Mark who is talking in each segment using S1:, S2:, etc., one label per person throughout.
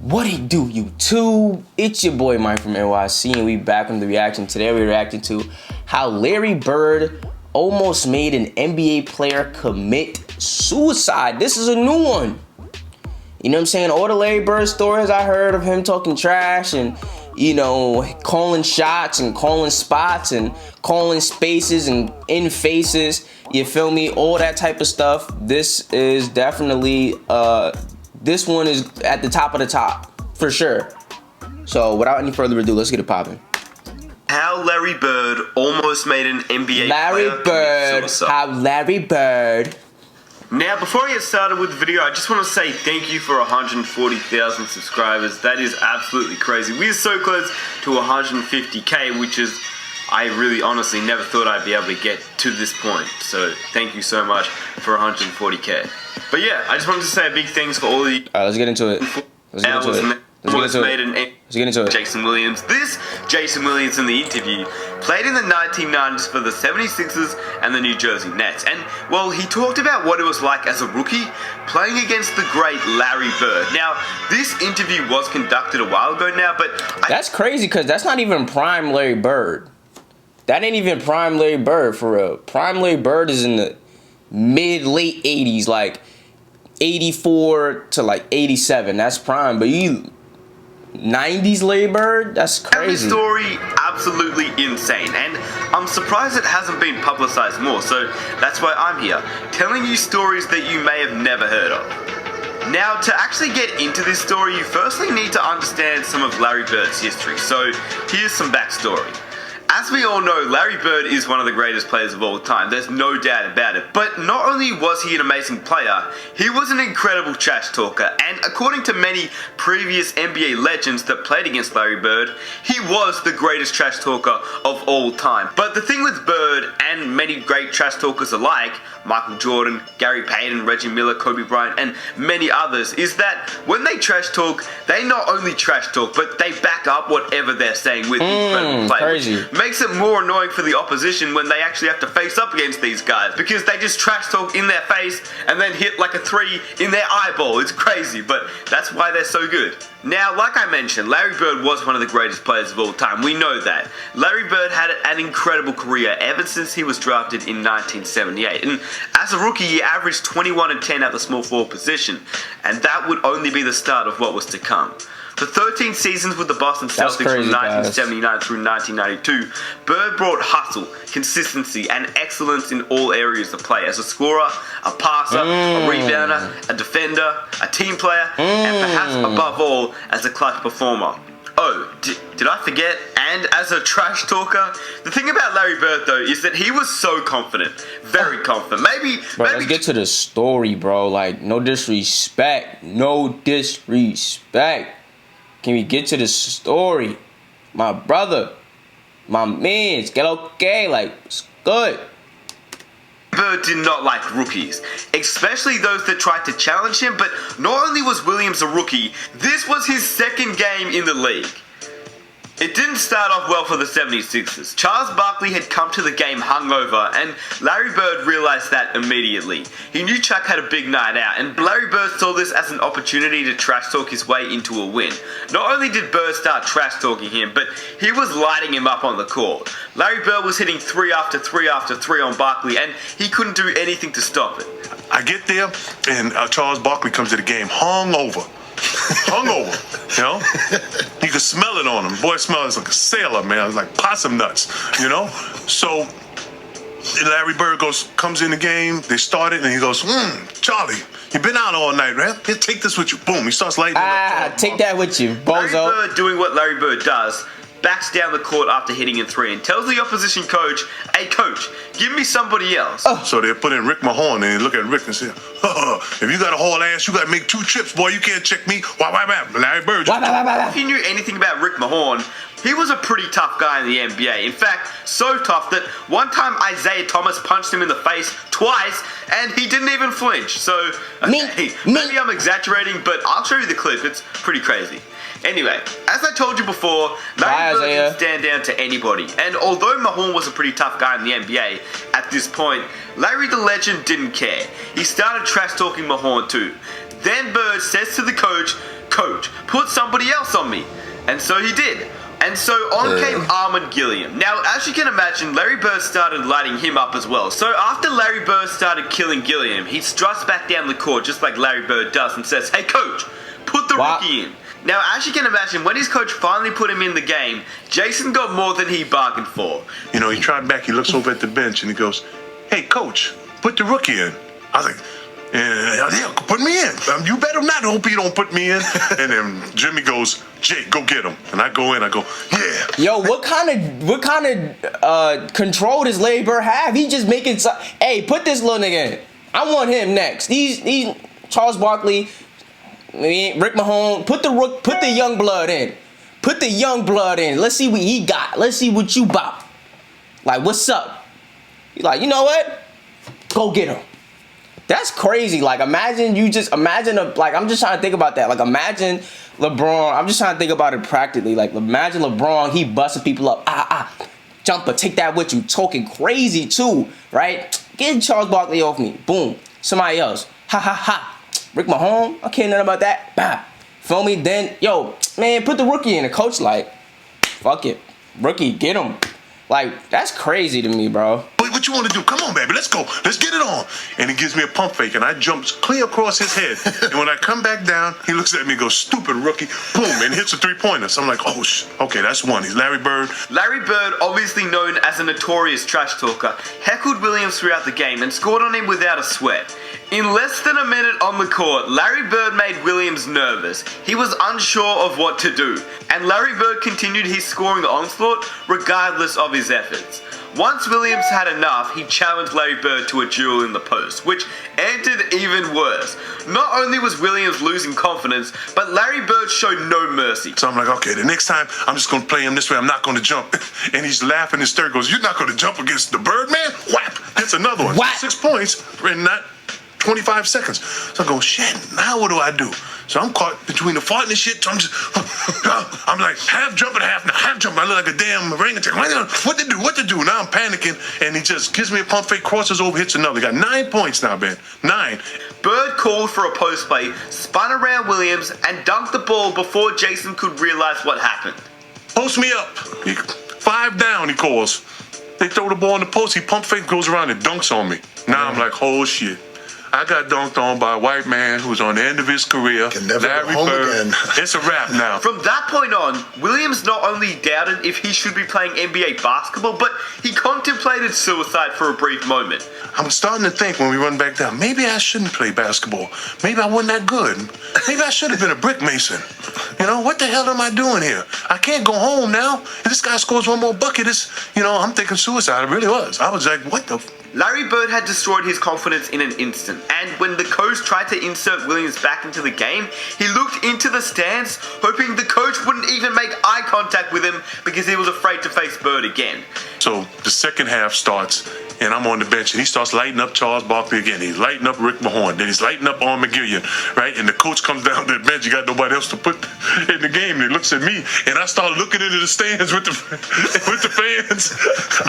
S1: What it do, YouTube? It's your boy Mike from NYC, and we back on the reaction. Today we're reacting to how Larry Bird almost made an NBA player commit suicide. This is a new one. You know what I'm saying? All the Larry Bird stories I heard of him talking trash and, you know, calling shots and calling spots and calling spaces and in faces. You feel me? All that type of stuff. This is definitely, this one is at the top of the top, for sure. So without any further ado, let's get it popping.
S2: How Larry Bird almost made an NBA player commit suicide.
S1: How Larry Bird.
S2: Now, before I get started with the video, I just want to say thank you for 140,000 subscribers. That is absolutely crazy. We are so close to 150K, which is, I really honestly never thought I'd be able to get to this point. So thank you so much for 140K. But yeah, I just wanted to say a big thanks for all the...
S1: Alright, let's get into it.
S2: Jason Williams. This Jason Williams in the interview played in the 1990s for the 76ers and the New Jersey Nets. And, well, he talked about what it was like as a rookie playing against the great Larry Bird. Now, this interview was conducted a while ago now, but...
S1: That's crazy, because that's not even prime Larry Bird. That ain't even prime Larry Bird, for real. Prime Larry Bird is in the mid-late 80s, like 84 to like 87. That's prime, but you... 90s Larry Bird? That's crazy.
S2: This story, absolutely insane, and I'm surprised it hasn't been publicized more, so that's why I'm here, telling you stories that you may have never heard of. Now, to actually get into this story, you firstly need to understand some of Larry Bird's history, so here's some backstory. As we all know, Larry Bird is one of the greatest players of all time, there's no doubt about it. But not only was he an amazing player, he was an incredible trash talker, and according to many previous NBA legends that played against Larry Bird, he was the greatest trash talker of all time. But the thing with Bird, and many great trash talkers alike, Michael Jordan, Gary Payton, Reggie Miller, Kobe Bryant, and many others, is that when they trash talk, they not only trash talk, but they back up whatever they're saying with incredible play.
S1: Crazy.
S2: Makes it more annoying for the opposition when they actually have to face up against these guys, because they just trash talk in their face and then hit like a three in their eyeball. It's crazy, but that's why they're so good. Now, like I mentioned, Larry Bird was one of the greatest players of all time. We know that. Larry Bird had an incredible career ever since he was drafted in 1978. And as a rookie, he averaged 21 and 10 at the small forward position. And that would only be the start of what was to come. For 13 seasons with the Boston Celtics from 1979 through 1992, Bird brought hustle, consistency, and excellence in all areas of play. As a scorer, a passer, a rebounder, a defender, a team player, and perhaps above all, as a clutch performer. Oh, did I forget? And as a trash talker, the thing about Larry Bird though is that he was so confident, very confident.
S1: Bro, let's get to the story, bro. Like, no disrespect, no disrespect. Can we get to the story? My brother, my mans, get okay, like, it's good.
S2: Bird did not like rookies, especially those that tried to challenge him, but not only was Williams a rookie, this was his second game in the league. It didn't start off well for the 76ers. Charles Barkley had come to the game hungover, and Larry Bird realized that immediately. He knew Chuck had a big night out, and Larry Bird saw this as an opportunity to trash talk his way into a win. Not only did Bird start trash talking him, but he was lighting him up on the court. Larry Bird was hitting three after three after three on Barkley, and he couldn't do anything to stop it.
S3: I get there, and Charles Barkley comes to the game hungover. Hungover, you know? You can smell it on him. Boy smells like a sailor, man. It's like possum nuts, you know? So Larry Bird comes in the game, they start it, and he goes, Charlie, you've been out all night, man. Here, take this with you. Boom, he starts lighting it up.
S1: Take that with you, bozo.
S2: Larry Bird doing what Larry Bird does, backs down the court after hitting in three and tells the opposition coach, hey coach, give me somebody else.
S3: So they put in Rick Mahorn, and they look at Rick and say, if you got a haul ass, you got to make 2 trips, boy. You can't check me. Why, Larry Bird.
S2: If you knew anything about Rick Mahorn, he was a pretty tough guy in the NBA. In fact, so tough that one time Isaiah Thomas punched him in the face twice, and he didn't even flinch. So, okay, maybe I'm exaggerating, but I'll show you the clip. It's pretty crazy. Anyway, as I told you before, Larry Bird didn't stand down to anybody. And although Mahorn was a pretty tough guy in the NBA at this point, Larry the Legend didn't care. He started trash talking Mahorn too. Then Bird says to the coach, coach, put somebody else on me. And so he did. And so on came Armand Gilliam. Now, as you can imagine, Larry Bird started lighting him up as well. So after Larry Bird started killing Gilliam, he struts back down the court just like Larry Bird does and says, "Hey coach, put the rookie in." Now, as you can imagine, when his coach finally put him in the game, Jason got more than he bargained for.
S3: You know, he tried back, he looks over at the bench and he goes, "Hey coach, put the rookie in." I was like, yeah, put me in. You better not hope he don't put me in. And then Jimmy goes, "Jake, go get him." And I go in, I go, "Yeah."
S1: Yo, what kind of control does Larry Bird have? He just making hey, put this little nigga in. I want him next. These Charles Barkley, Rick Mahorn, put the young blood in. Put the young blood in. Let's see what he got. Let's see what you bought. Like, what's up? He's like, you know what? Go get him. That's crazy. Like, I'm just trying to think about that. Like, imagine LeBron. I'm just trying to think about it practically. Like, imagine LeBron, he busting people up. Jumper, take that with you. Talking crazy too, right? Get Charles Barkley off me. Boom. Somebody else. Ha. Rick Mahorn, I can't know about that. Bah. Feel me? Then, yo, man, put the rookie in. The coach like, fuck it. Rookie, get him. Like, that's crazy to me, bro.
S3: What you want to do? Come on, baby. Let's go. Let's get it on. And he gives me a pump fake, and I jump clear across his head. And when I come back down, he looks at me and goes, "Stupid rookie." Boom, and hits a three-pointer. So I'm like, oh, okay, that's one. He's Larry Bird.
S2: Larry Bird, obviously known as a notorious trash talker, heckled Williams throughout the game and scored on him without a sweat. In less than a minute on the court, Larry Bird made Williams nervous. He was unsure of what to do, and Larry Bird continued his scoring onslaught regardless of his efforts. Once Williams had enough, he challenged Larry Bird to a duel in the post, which ended even worse. Not only was Williams losing confidence, but Larry Bird showed no mercy.
S3: So I'm like, okay, the next time I'm just going to play him this way. I'm not going to jump. And he's laughing and staring, goes, "You're not going to jump against the Birdman?" Whap! Gets another one.
S1: Whap!
S3: 6 points in not 25 seconds. So I go, shit, now what do I do? So I'm caught between the fart and the shit. So I'm like, half jumping, half not. Half jumping. I look like a damn orangutan. What to do? Now I'm panicking. And he just gives me a pump fake, crosses over, hits another. Got 9 points now, man. 9.
S2: Bird called for a post play, spun around Williams, and dunked the ball before Jason could realize what happened.
S3: Post me up. 5 down, he calls. They throw the ball in the post. He pump fake, goes around and dunks on me. Now I'm like, oh shit. I got dunked on by a white man who's on the end of his career.
S4: Can never
S3: Larry
S4: go home
S3: Bird.
S4: again.
S3: It's a wrap now.
S2: From that point on, Williams not only doubted if he should be playing NBA basketball, but he contemplated suicide for a brief moment.
S3: I'm starting to think when we run back down, maybe I shouldn't play basketball. Maybe I wasn't that good. Maybe I should have been a brick mason. You know, what the hell am I doing here? I can't go home now. If this guy scores one more bucket, I'm thinking suicide. It really was. I was like, what the...
S2: Larry Bird had destroyed his confidence in an instant, and when the coach tried to insert Williams back into the game, he looked into the stands, hoping the coach wouldn't even make eye contact with him because he was afraid to face Bird again.
S3: So the second half starts, and I'm on the bench, and he starts lighting up Charles Barkley again. He's lighting up Rick Mahorn. Then he's lighting up Armand Gilliam, right? And the coach comes down to the bench. You got nobody else to put in the game. And he looks at me, and I start looking into the stands with the fans.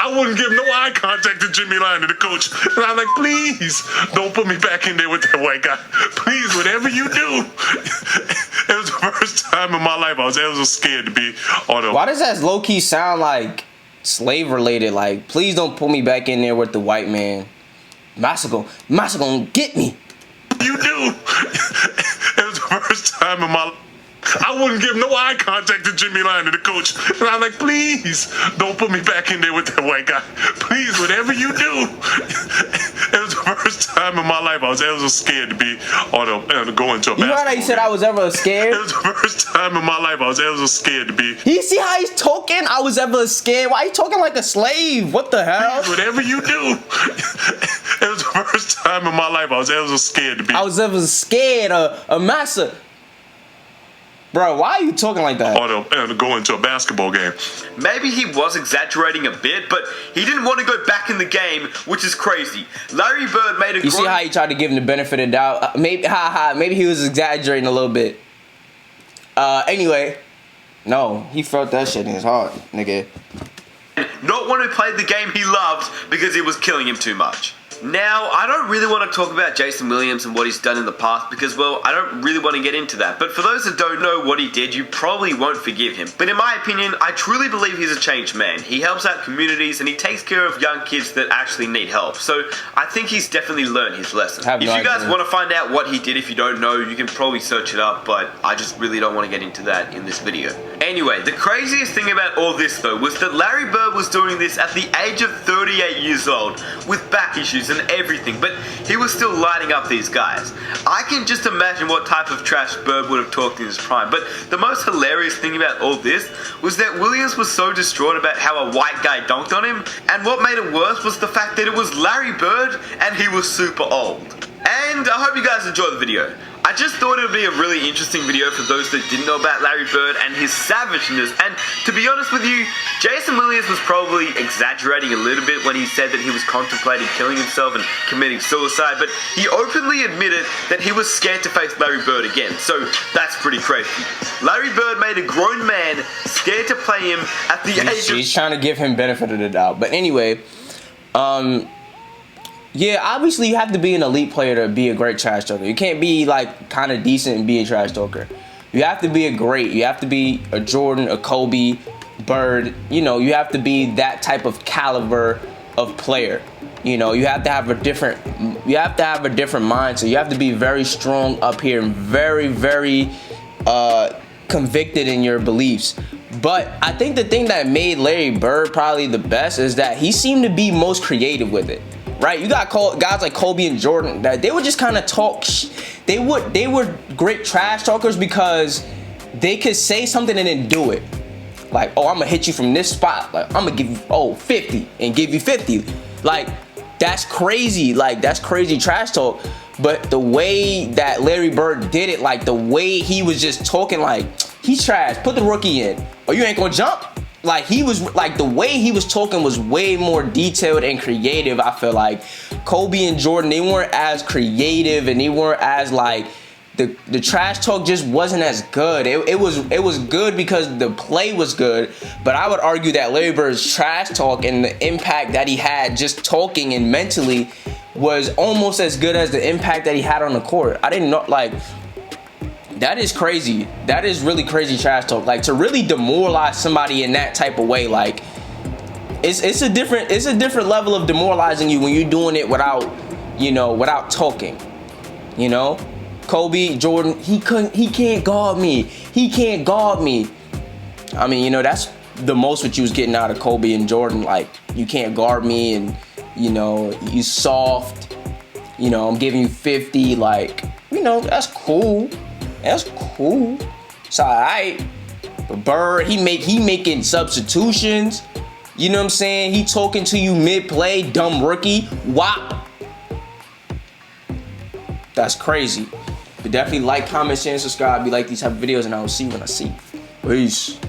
S3: I wouldn't give no eye contact to Jimmy Lyon, the coach. And I'm like, please, don't put me back in there with that white guy. Please, whatever you do. It was the first time in my life I was ever scared to be on a...
S1: Why does that low-key sound like slave related? Like, please don't put me back in there with the white man. Massa gonna get me.
S3: You do. It was the first time in my life. I wouldn't give no eye contact to Jimmy Lyon, the coach. And I'm like, please, don't put me back in there with that white guy. Please, whatever you do. It was the first time in my life I was ever scared to be go into a basketball.
S1: You heard how he said I was ever scared?
S3: It was the first time in my life I was ever scared to be.
S1: You see how he's talking? I was ever scared. Why are you talking like a slave? What the hell?
S3: Please, whatever you do. It was the first time in my life I was ever scared to be.
S1: I was ever scared of a massa. Bro, why are you talking like that?
S3: Or go into a basketball game.
S2: Maybe he was exaggerating a bit, but he didn't want to go back in the game, which is crazy. Larry Bird made a...
S1: You see how he tried to give him the benefit of the doubt? Maybe he was exaggerating a little bit. Anyway, no, he felt that shit in his heart, nigga.
S2: Not want to play the game he loved because it was killing him too much. Now, I don't really want to talk about Jason Williams and what he's done in the past because, well, I don't really want to get into that. But for those that don't know what he did, you probably won't forgive him. But in my opinion, I truly believe he's a changed man. He helps out communities and he takes care of young kids that actually need help. So I think he's definitely learned his lesson. If you guys want to find out what he did, if you don't know, you can probably search it up, but I just really don't want to get into that in this video. Anyway, the craziest thing about all this though was that Larry Bird was doing this at the age of 38 years old with back issues and everything, but he was still lighting up these guys. I can just imagine what type of trash Bird would have talked in his prime, but the most hilarious thing about all this was that Williams was so distraught about how a white guy dunked on him, and what made it worse was the fact that it was Larry Bird and he was super old. And I hope you guys enjoyed the video. I just thought it would be a really interesting video for those that didn't know about Larry Bird and his savageness, and to be honest with you, Jason Williams was probably exaggerating a little bit when he said that he was contemplating killing himself and committing suicide, but he openly admitted that he was scared to face Larry Bird again, so that's pretty crazy. Larry Bird made a grown man scared to play him at the age of...
S1: He's trying to give him benefit of the doubt, but anyway, yeah, obviously you have to be an elite player to be a great trash talker. You can't be like kind of decent and be a trash talker. You have to be you have to be a Jordan, a Kobe, Bird. You know, you have to be that type of caliber of player. You know, you have to have a different mindset. You have to be very strong up here and very, very convicted in your beliefs. But I think the thing that made Larry Bird probably the best is that he seemed to be most creative with it. Right, you got guys like Kobe and Jordan that they would just kind of talk. They were great trash talkers because they could say something and then do it. Like, oh, I'm gonna hit you from this spot. Like, I'm gonna give you 50 and give you 50. Like, that's crazy. Like, that's crazy trash talk. But the way that Larry Bird did it, like the way he was just talking, like he's trash. Put the rookie in. Oh, you ain't gonna jump. Like, he was like, the way he was talking was way more detailed and creative. I feel like Kobe and Jordan, they weren't as creative and they weren't as like the trash talk just wasn't as good. It was good because the play was good, but I would argue that Larry Bird's trash talk and the impact that he had just talking and mentally was almost as good as the impact that he had on the court. I didn't know, like, that is crazy. That is really crazy trash talk. Like, to really demoralize somebody in that type of way, like, it's a different level of demoralizing you when you're doing it without, you know, without talking. You know, Kobe, Jordan, he can't guard me. He can't guard me. I mean, you know, that's the most what you was getting out of Kobe and Jordan. Like, you can't guard me, and you know, you soft. You know, I'm giving you 50. Like, you know, that's cool. That's cool. It's alright. But Bird, he making substitutions. You know what I'm saying? He talking to you mid-play, dumb rookie. Wow. That's crazy. But definitely like, comment, share, and subscribe. Be like these type of videos, and I will see you when I see you. Peace.